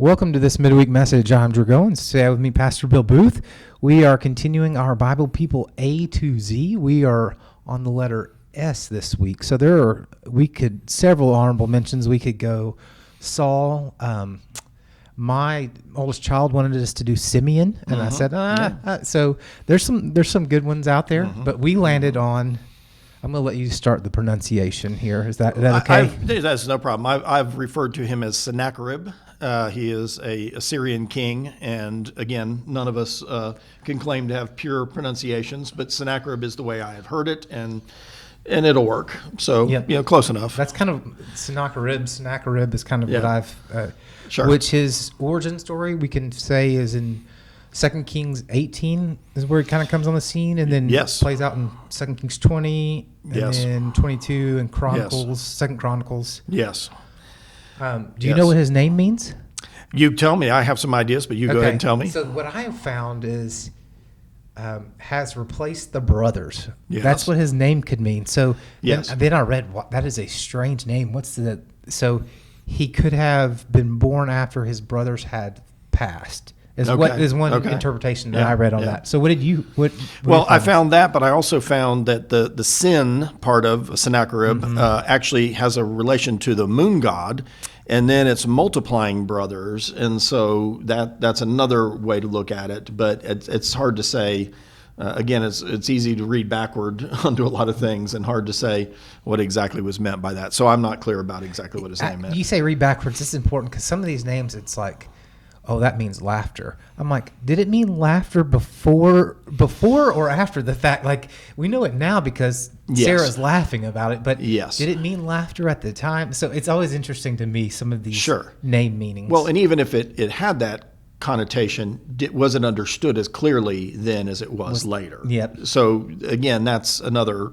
Welcome to this midweek message. I'm Drew Goins. Today with me, Pastor Bill Booth. We are continuing our Bible People A to Z. We are on the letter S this week. So several honorable mentions. We could go Saul. My oldest child wanted us to do Simeon, and I said, so there's some good ones out there, but we landed on. I'm going to let you start the pronunciation here. Is that okay? That's no problem. I've referred to him as Sennacherib. He is a Assyrian king, and again, none of us can claim to have pure pronunciations, but Sennacherib is the way I have heard it, and it'll work. So, close enough. That's kind of Sennacherib. Sennacherib is kind of what I've... Sure. Which his origin story, we can say, is in 2 Kings 18 is where it kind of comes on the scene, and then plays out in 2 Kings 20, and then 22 and Chronicles, 2 Chronicles. Yes. Do you know what his name means? You tell me. I have some ideas, but you go ahead and tell me. So what I have found is has replaced the brothers. Yes. That's what his name could mean. So then I read, that is a strange name. So he could have been born after his brothers had passed. What is one interpretation that I read on that. So what did you? I found that, but I also found that the sin part of Sennacherib actually has a relation to the moon god, and then it's multiplying brothers, and so that's another way to look at it. But it's hard to say. Again, it's easy to read backward onto a lot of things, and hard to say what exactly was meant by that. So I'm not clear about exactly what his name meant. You say read backwards. This is important because some of these names, it's like, oh, that means laughter. I'm like, did it mean laughter before or after the fact? Like, we know it now because Sarah's laughing about it, but did it mean laughter at the time? So it's always interesting to me, some of these name meanings. Well, and even if it had that connotation, it wasn't understood as clearly then as it was later. Yep. So again, that's another...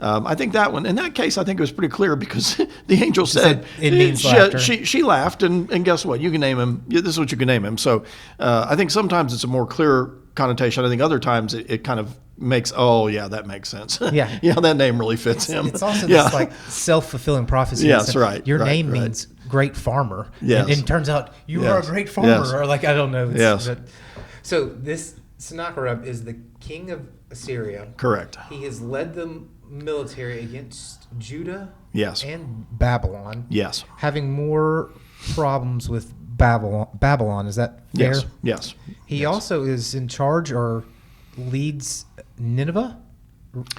I think that one, in that case, I think it was pretty clear because the angel said it means laughter. She laughed, and guess what? You can name him. This is what you can name him. So I think sometimes it's a more clear connotation. I think other times it kind of makes, that makes sense. Yeah. That name really fits him. It's also this like self-fulfilling prophecy. Yeah, that's right. Your name means great farmer. Yes. And it turns out you are a great farmer. Or like, I don't know. Yes. So this Sennacherib is the king of Assyria. Correct. He has led the military against Judah and Babylon. Yes. Having more problems with Babylon. Is that fair? Yes. He also is in charge or leads Nineveh?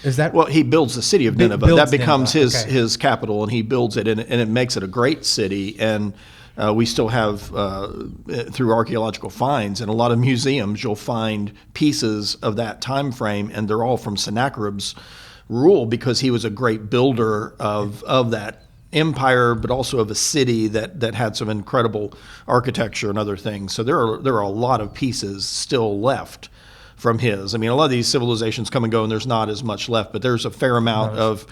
Is that... Well, he builds the city of Nineveh. That becomes his capital, and he builds it, and it makes it a great city. And we still have, through archaeological finds, in a lot of museums, you'll find pieces of that time frame, and they're all from Sennacherib's rule because he was a great builder of that empire, but also of a city that had some incredible architecture and other things. So there are a lot of pieces still left from his. I mean, a lot of these civilizations come and go, and there's not as much left, but there's a fair amount of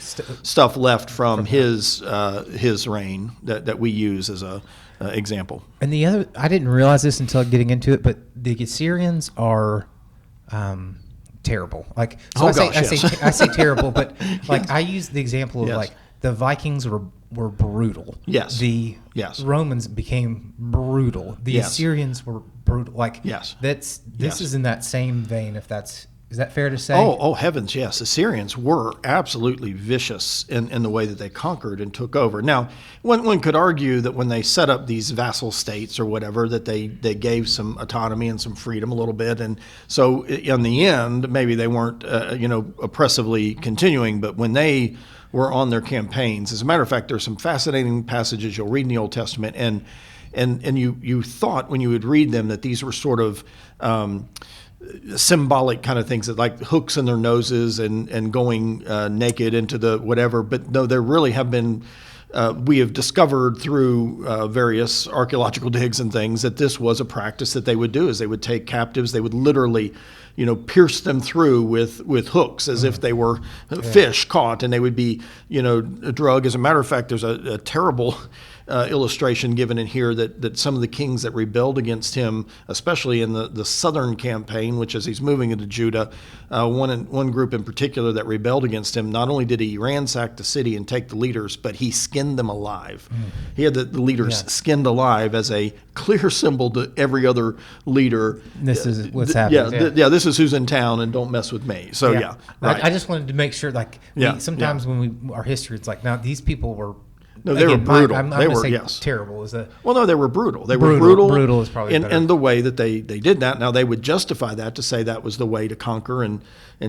stuff left from his reign that we use as a example. And the other, I didn't realize this until getting into it, but the Assyrians are terrible. Like, so I say terrible, but like I use the example of like the Vikings were brutal. Yes. The Romans became brutal. The Assyrians were brutal. Like this is in that same vein. Is that fair to say? Oh heavens, yes. Assyrians were absolutely vicious in the way that they conquered and took over. Now, one could argue that when they set up these vassal states or whatever, that they gave some autonomy and some freedom a little bit. And so in the end, maybe they weren't, oppressively continuing. But when they were on their campaigns, as a matter of fact, there's some fascinating passages you'll read in the Old Testament. And you thought when you would read them that these were sort of symbolic kind of things, that like hooks in their noses and going naked into the whatever. But no, there really have been, we have discovered through various archaeological digs and things that this was a practice that they would do, is they would take captives, they would literally pierce them through with hooks as if they were fish caught, and they would be, drug. As a matter of fact, there's a terrible illustration given in here that some of the kings that rebelled against him, especially in the southern campaign, which as he's moving into Judah, one group in particular that rebelled against him, not only did he ransack the city and take the leaders, but he skinned them alive. He had the leaders skinned alive as a clear symbol to every other leader. This is what's happening. This is who's in town, and don't mess with me. So right. I just wanted to make sure, sometimes when our history, it's like, now these people were. No, they were brutal. They were terrible. Is that? Well, no, they were brutal. They were brutal. Brutal is probably better. In the way that they did that. Now, they would justify that to say that was the way to conquer and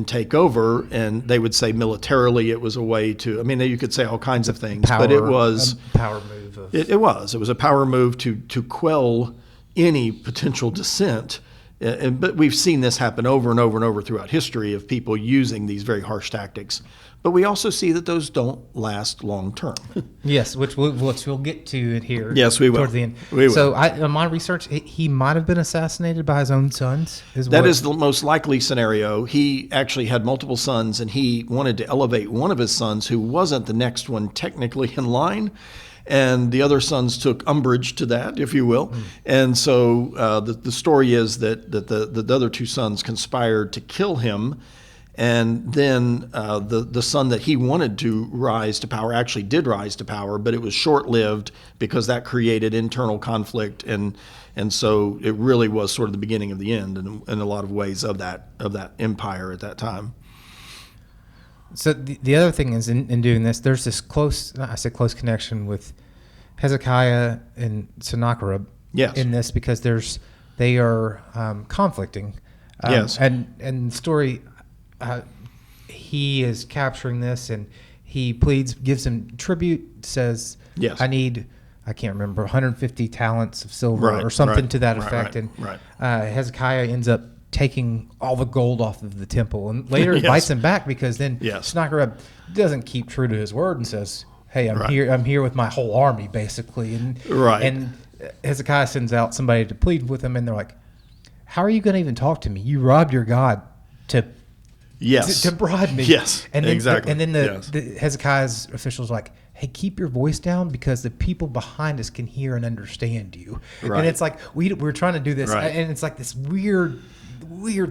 take over, and they would say militarily it was a way to. I mean, you could say all kinds of things, but it was a power move. It was a power move to quell any potential dissent. But we've seen this happen over and over and over throughout history of people using these very harsh tactics. But we also see that those don't last long term. Yes, which we'll get to it here. Yes, we will. Towards the end. We will. So, in my research, he might have been assassinated by his own sons. That is the most likely scenario. He actually had multiple sons, and he wanted to elevate one of his sons, who wasn't the next one technically in line. And the other sons took umbrage to that, if you will. And so the story is that the other two sons conspired to kill him. And then the son that he wanted to rise to power actually did rise to power, but it was short-lived because that created internal conflict, and so it really was sort of the beginning of the end in a lot of ways of that empire at that time. So the other thing is in doing this, there's this close connection with Hezekiah and Sennacherib in this, because they are conflicting. Yes. And the story, he is capturing this, and he gives him tribute, says, yes, I can't remember, 150 talents of silver or something to that effect. Hezekiah ends up taking all the gold off of the temple, and later invites him back, because then Sennacherib doesn't keep true to his word and says, hey, I'm here with my whole army, basically. And Hezekiah sends out somebody to plead with him, and they're like, how are you going to even talk to me? You robbed your God to bribe me. Yes, and then, exactly. And then the Hezekiah's officials are like, hey, keep your voice down, because the people behind us can hear and understand you. Right. And it's like, we're trying to do this, and it's like this weird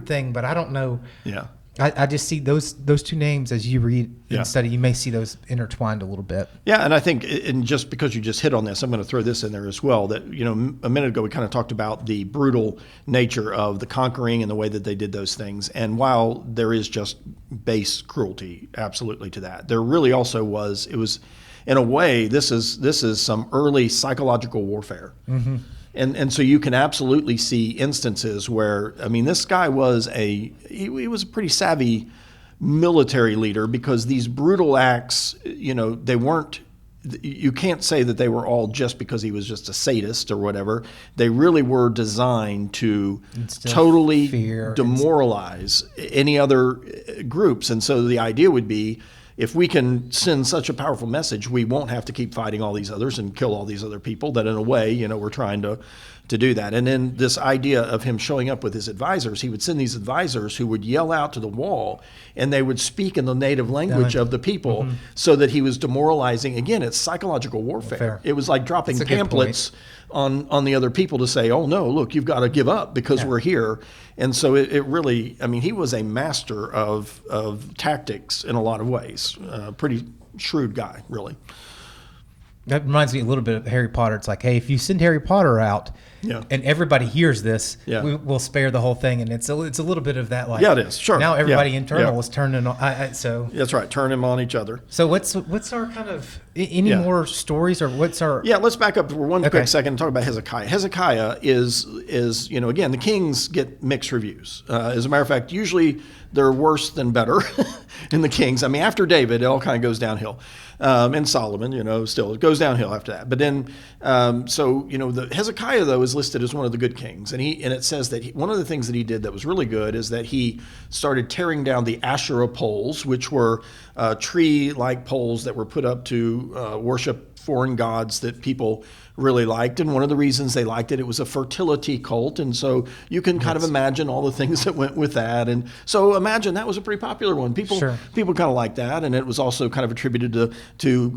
thing, but I don't know. Yeah. I just see those two names as you read and study. You may see those intertwined a little bit. Yeah, and I think, and just because you just hit on this, I'm going to throw this in there as well, that, a minute ago we kind of talked about the brutal nature of the conquering and the way that they did those things. And while there is just base cruelty, absolutely, to that, there really also was, in a way, this is some early psychological warfare. Mm-hmm. And so you can absolutely see instances where, this guy was he was a pretty savvy military leader, because these brutal acts, they weren't, you can't say that they were all just because he was just a sadist or whatever. They really were designed to totally demoralize any other groups. And so the idea would be, if we can send such a powerful message, we won't have to keep fighting all these others and kill all these other people, that in a way, we're trying to do that. And then this idea of him showing up with his advisors, he would send these advisors who would yell out to the wall, and they would speak in the native language of the people, so that he was demoralizing. Again, it's psychological warfare. It was like dropping pamphlets on the other people to say, oh no, look, you've got to give up because we're here. And so it really, he was a master of tactics in a lot of ways. Pretty shrewd guy, really. That reminds me a little bit of Harry Potter. It's like, hey, if you send Harry Potter out and everybody hears this, we'll spare the whole thing. And it's a little bit of that, like, it is, sure. Now everybody internal is turning on. So that's right, turn them on each other. So what's our kind of any more stories, or what's our? Yeah, let's back up for one quick second and talk about Hezekiah. Hezekiah is again, the kings get mixed reviews. As a matter of fact, usually they're worse than better in the kings. After David, it all kind of goes downhill. And Solomon, still it goes downhill after that. But then, the Hezekiah though is listed as one of the good kings, and it says that one of the things that he did that was really good is that he started tearing down the Asherah poles, which were tree-like poles that were put up to worship foreign gods that people really liked. And one of the reasons they liked it was a fertility cult. And so you can kind of imagine all the things that went with that. And so imagine that was a pretty popular one. People kind of liked that. And it was also kind of attributed to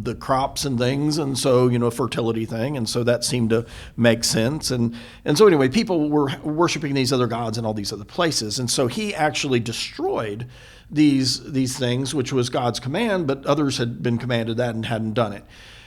the crops and things. And so, a fertility thing. And so that seemed to make sense. And so anyway, people were worshiping these other gods in all these other places. And so he actually destroyed these things, which was God's command, but others had been commanded that and hadn't done it.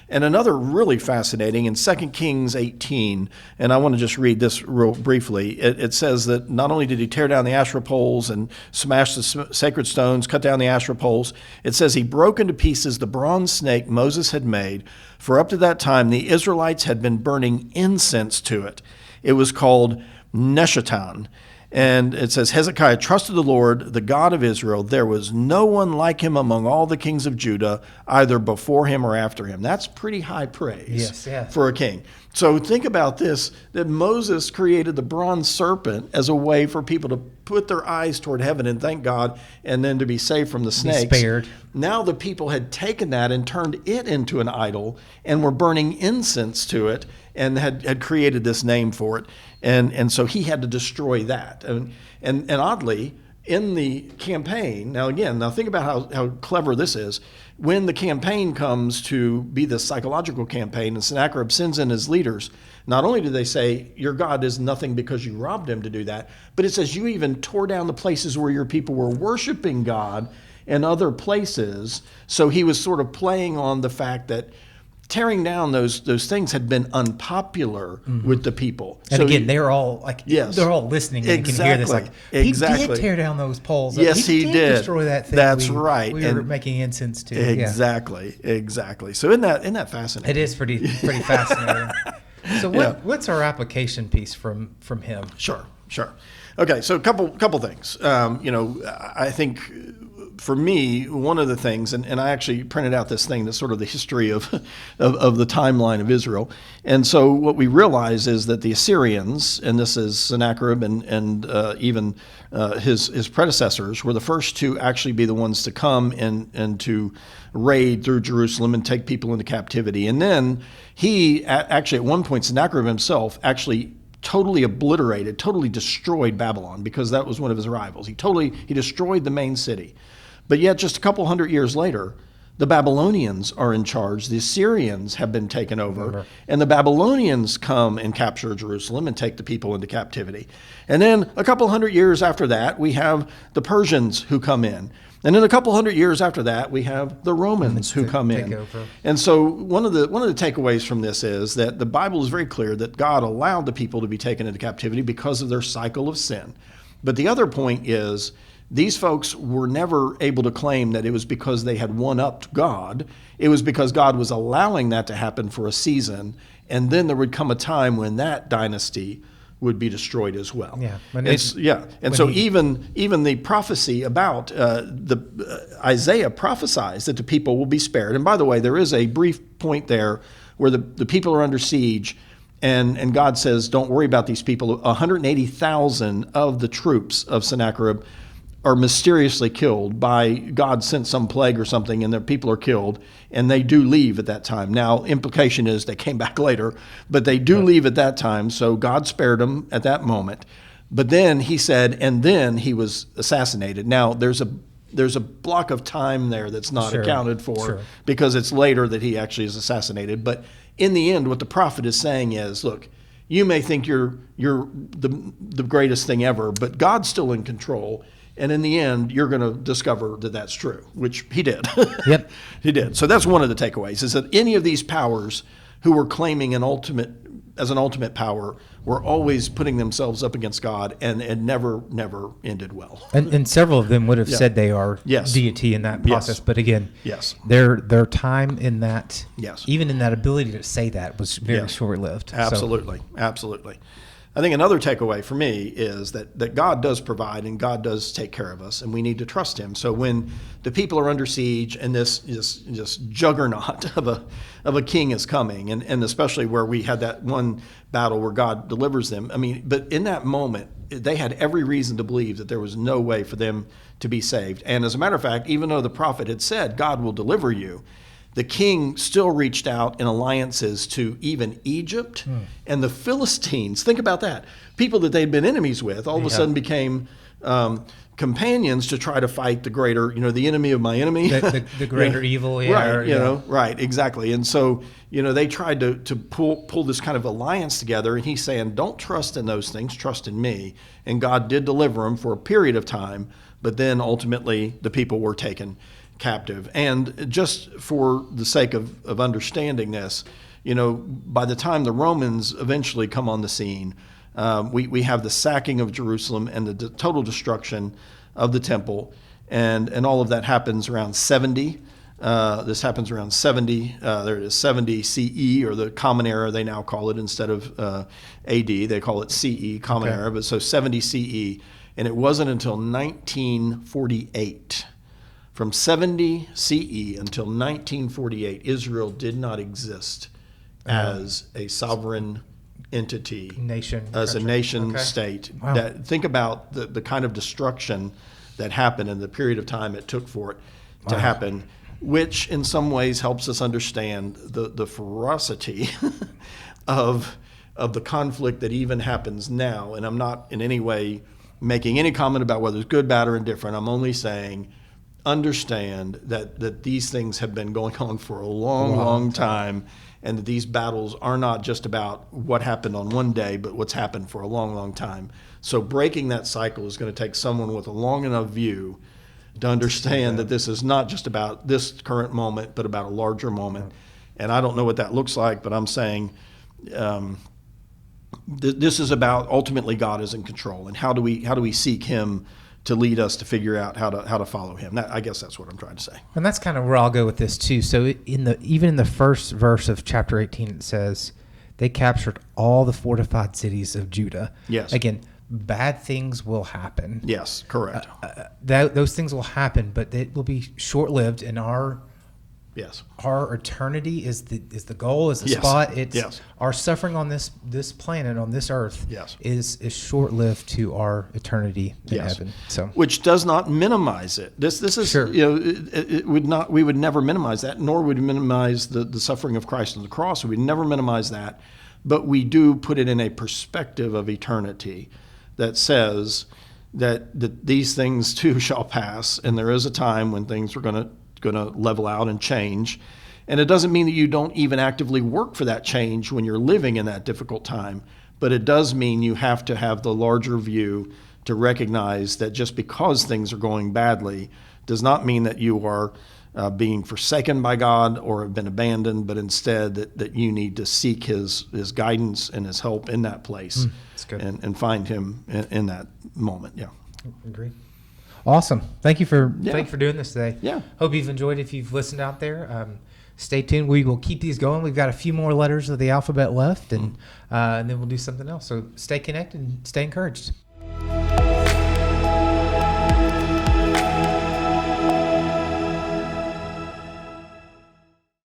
And another really fascinating in 2 Kings 18, and I want to just read this real briefly. It says that not only did he tear down the Asherah poles and smash the sacred stones, cut down the Asherah poles, it says he broke into pieces the bronze snake Moses had made, for up to that time the Israelites had been burning incense to it. It was called Neshetan. And it says, Hezekiah trusted the Lord, the God of Israel. There was no one like him among all the kings of Judah, either before him or after him. That's pretty high praise for a king. So think about this, that Moses created the bronze serpent as a way for people to put their eyes toward heaven and thank God, and then to be saved from the snakes. Be spared. Now the people had taken that and turned it into an idol and were burning incense to it and had created this name for it. And so he had to destroy that. And oddly, in the campaign, now think about how clever this is. When the campaign comes to be the psychological campaign and Sennacherib sends in his leaders, not only do they say, your God is nothing because you robbed him to do that, but it says you even tore down the places where your people were worshiping God in other places. So he was sort of playing on the fact that tearing down those things had been unpopular with the people. And so they're all they're all listening and can hear this. He did tear down those poles. Yes, he did destroy that thing. That's right. We were making incense to. Exactly. So isn't that fascinating? It is pretty fascinating. So what's our application piece from him? Sure. Okay, so a couple things. I think for me, one of the things, and I actually printed out this thing that's sort of the history of the timeline of Israel. And so what we realize is that the Assyrians, and this is Sennacherib and even his predecessors, were the first to actually be the ones to come and to raid through Jerusalem and take people into captivity. And then he actually, at one point, Sennacherib himself actually totally obliterated, totally destroyed Babylon, because that was one of his rivals. He destroyed the main city. But yet just a couple hundred years later, the Babylonians are in charge. The Assyrians have been taken over, and the Babylonians come and capture Jerusalem and take the people into captivity. And then a couple hundred years after that, we have the Persians who come in. And then a couple hundred years after that, we have the Romans who come in. And so one of the takeaways from this is that the Bible is very clear that God allowed the people to be taken into captivity because of their cycle of sin. But the other point is, these folks were never able to claim that it was because they had one-upped God. It was because God was allowing that to happen for a season, and then there would come a time when that dynasty would be destroyed as well. So even the prophecy about Isaiah prophesies that the people will be spared. And by the way, there is a brief point there where the people are under siege, and God says, don't worry about these people. 180,000 of the troops of Sennacherib are mysteriously killed by God sent some plague or something, and their people are killed, and they do leave at that time. Now, implication is they came back later, but they do leave at that time, so God spared them at that moment. But then he said, and then he was assassinated. Now, there's a block of time there that's not accounted for because it's later that he actually is assassinated. But in the end, what the prophet is saying is, look, you may think you're the greatest thing ever, but God's still in control. And in the end, you're going to discover that that's true, which he did. Yep. He did. So that's one of the takeaways, is that any of these powers who were claiming an ultimate power were always putting themselves up against God, and it never ended well. And several of them would have said they are deity in that process. But again, their time in that, even in that ability to say that, was very short-lived. Absolutely. I think another takeaway for me is that God does provide and God does take care of us, and we need to trust him. So when the people are under siege and this juggernaut of a king is coming, and especially where we had that one battle where God delivers them, but in that moment, they had every reason to believe that there was no way for them to be saved. And as a matter of fact, even though the prophet had said, God will deliver you, the king still reached out in alliances to even Egypt and the Philistines. Think about that. People that they'd been enemies with all of a sudden became companions to try to fight the greater, the enemy of my enemy. The greater evil. Right, right, exactly. And so, they tried to pull this kind of alliance together, and he's saying, don't trust in those things, trust in me. And God did deliver them for a period of time, but then ultimately the people were taken captive. And just for the sake of understanding this, by the time the Romans eventually come on the scene, we have the sacking of Jerusalem and the total destruction of the temple, and all of that happens around 70. This happens around 70. There it is, 70 CE, or the Common Era, they now call it, instead of AD. They call it CE, Common Era, but so 70 CE. And it wasn't until 1948. From 70 CE until 1948, Israel did not exist as a sovereign entity, as a nation state. Wow. Think about the kind of destruction that happened in the period of time it took for it to happen, which in some ways helps us understand the ferocity of the conflict that even happens now. And I'm not in any way making any comment about whether it's good, bad, or indifferent. I'm only saying, understand that these things have been going on for a long time, and that these battles are not just about what happened on one day, but what's happened for a long time. So breaking that cycle is going to take someone with a long enough view to understand that this is not just about this current moment, but about a larger moment. And I don't know what that looks like, but I'm saying this is about, ultimately, God is in control, and how do we seek Him to lead us to figure out how to follow Him. I guess that's what I'm trying to say. And that's kind of where I'll go with this too. So even in the first verse of chapter 18, it says they captured all the fortified cities of Judah. Yes. Again, bad things will happen. Yes, correct. Those things will happen, but it will be short-lived. And our eternity is the goal, is the spot. It's our suffering on this planet, on this earth, is short-lived to our eternity in heaven. So, which does not minimize it. This is it would not. We would never minimize that, nor would we minimize the suffering of Christ on the cross. We would never minimize that, but we do put it in a perspective of eternity that says that these things too shall pass, and there is a time when things are going to level out and change. And it doesn't mean that you don't even actively work for that change when you're living in that difficult time, but it does mean you have to have the larger view to recognize that just because things are going badly does not mean that you are being forsaken by God or have been abandoned, but instead that you need to seek His guidance and His help in that place, and find Him in that moment. Yeah. Agree. Awesome. Thank you for doing this today. Yeah. Hope you've enjoyed it. If you've listened out there, stay tuned. We will keep these going. We've got a few more letters of the alphabet left, and then we'll do something else. So stay connected and stay encouraged.